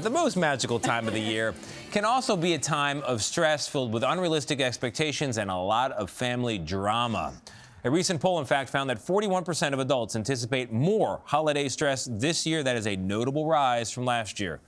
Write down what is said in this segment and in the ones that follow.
the most magical time of the year, can also be a time of stress filled with unrealistic expectations and a lot of family drama. A recent poll, in fact, found that 41% of adults anticipate more holiday stress this year. That is a notable rise from last year.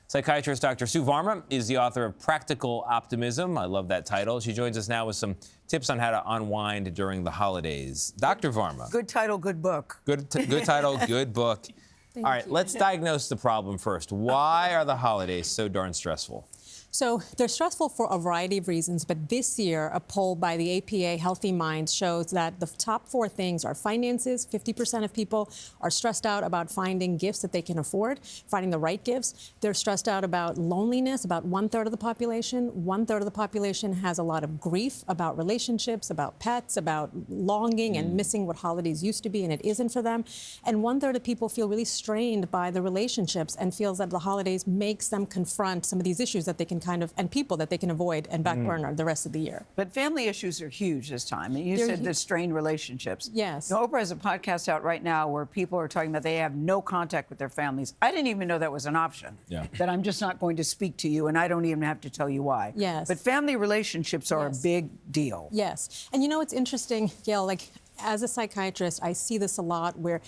Psychiatrist Dr. Sue Varma is the author of Practical Optimism. I love that title. She joins us now with some tips on how to unwind during the holidays. Dr. Varma. Good title, good book. Good title, good book. All right, let's diagnose the problem first. Why are the holidays so darn stressful? So they're stressful for a variety of reasons, but this year, a poll by the APA Healthy Minds shows that the top 4 things are finances. 50% of people are stressed out about finding gifts that they can afford, finding the right gifts. They're stressed out about loneliness, about 1/3 of the population. 1/3 of the population has a lot of grief about relationships, about pets, about longing and missing what holidays used to be, and it isn't for them. And 1/3 of people feel really strained by the relationships and feels that the holidays makes them confront some of these issues that they can and people that they can avoid and back burner the rest of the year. But family issues are huge this time. And you said the strained relationships. Yes. You know, Oprah has a podcast out right now where people are talking about they have no contact with their families. I didn't even know that was an option. Yeah. That I'm just not going to speak to you and I don't even have to tell you why. Yes. But family relationships are a big deal. Yes. And you know, it's interesting, Gayle, like as a psychiatrist, I see this a lot where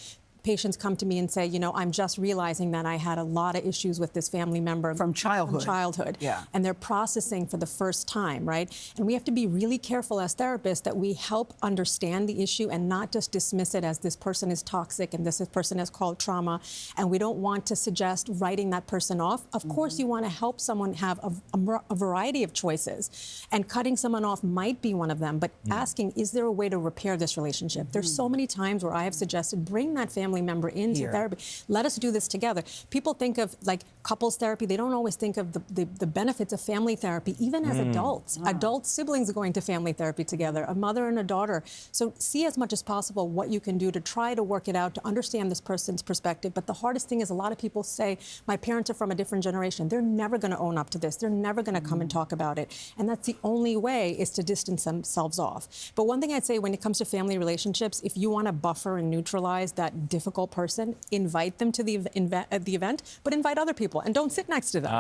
patients come to me and say, you know, I'm just realizing that I had a lot of issues with this family member. From childhood. Yeah. And they're processing for the first time, right? And we have to be really careful as therapists that we help understand the issue and not just dismiss it as this person is toxic and this person is called trauma. And we don't want to suggest writing that person off. Of course, you want to help someone have a variety of choices. And cutting someone off might be one of them, but asking, is there a way to repair this relationship? There's so many times where I have suggested, bring that family member into therapy. Let us do this together. People think of like couples therapy. They don't always think of the benefits of family therapy, even as adults. Adult siblings going to family therapy together, a mother and a daughter. So see as much as possible what you can do to try to work it out, to understand this person's perspective. But the hardest thing is a lot of people say, my parents are from a different generation. They're never going to own up to this. They're never going to come and talk about it. And that's the only way is to distance themselves off. But one thing I'd say when it comes to family relationships, if you want to buffer and neutralize that difficult person, invite them to the event, but invite other people and don't sit next to them.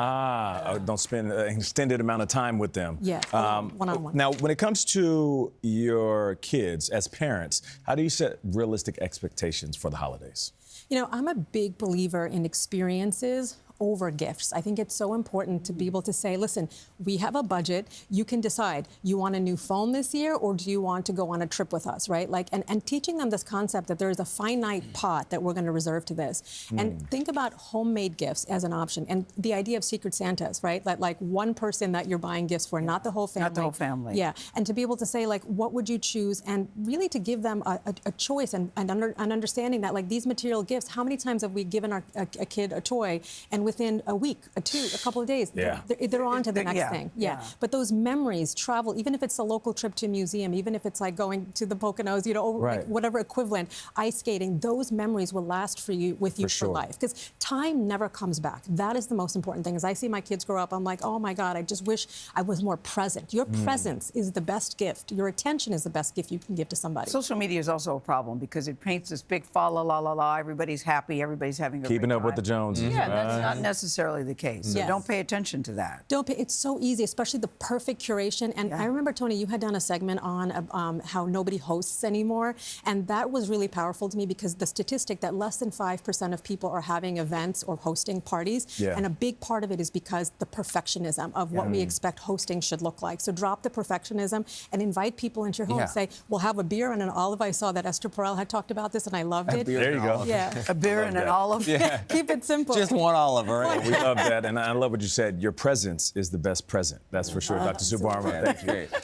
Don't spend an extended amount of time with them. Yeah, one-on-one. Now, when it comes to your kids as parents, how do you set realistic expectations for the holidays? You know, I'm a big believer in experiences over gifts. I think it's so important to be able to say, listen, we have a budget. You can decide, you want a new phone this year or do you want to go on a trip with us, right? Like, and teaching them this concept that there is a finite pot that we're going to reserve to this. And think about homemade gifts as an option. And the idea of Secret Santas, right? That like one person that you're buying gifts for, not the whole family. Not the whole family. Yeah. And to be able to say, like, what would you choose? And really to give them a choice and understanding that, like, these material gifts, how many times have we given a kid a toy and within a week, a couple of days, they're on to the next thing. Yeah. But those memories travel, even if it's a local trip to a museum, even if it's like going to the Poconos, you know, like whatever equivalent, ice skating, those memories will last for you for life. Because time never comes back. That is the most important thing. As I see my kids grow up, I'm like, oh my God, I just wish I was more present. Your presence is the best gift. Your attention is the best gift you can give to somebody. Social media is also a problem because it paints this big fa la la la la. Everybody's happy. Everybody's having a Keeping great up time. with the Joneses. Yeah, that's not necessarily the case. So Yes. don't pay attention to that. It's so easy, especially the perfect curation. And I remember, Tony, you had done a segment on how nobody hosts anymore. And that was really powerful to me because the statistic that less than 5% of people are having events or hosting parties. And a big part of it is because the perfectionism of what we expect hosting should look like. So drop the perfectionism and invite people into your home. Say, we'll have a beer and an olive. I saw that Esther Perel had talked about this and I loved it. There you go. Yeah. A beer and an olive. Yeah. Keep it simple. Just one olive, all right? We love that, and I love what you said. Your presence is the best present. That's for sure, Dr. Sue Varma. Thank you.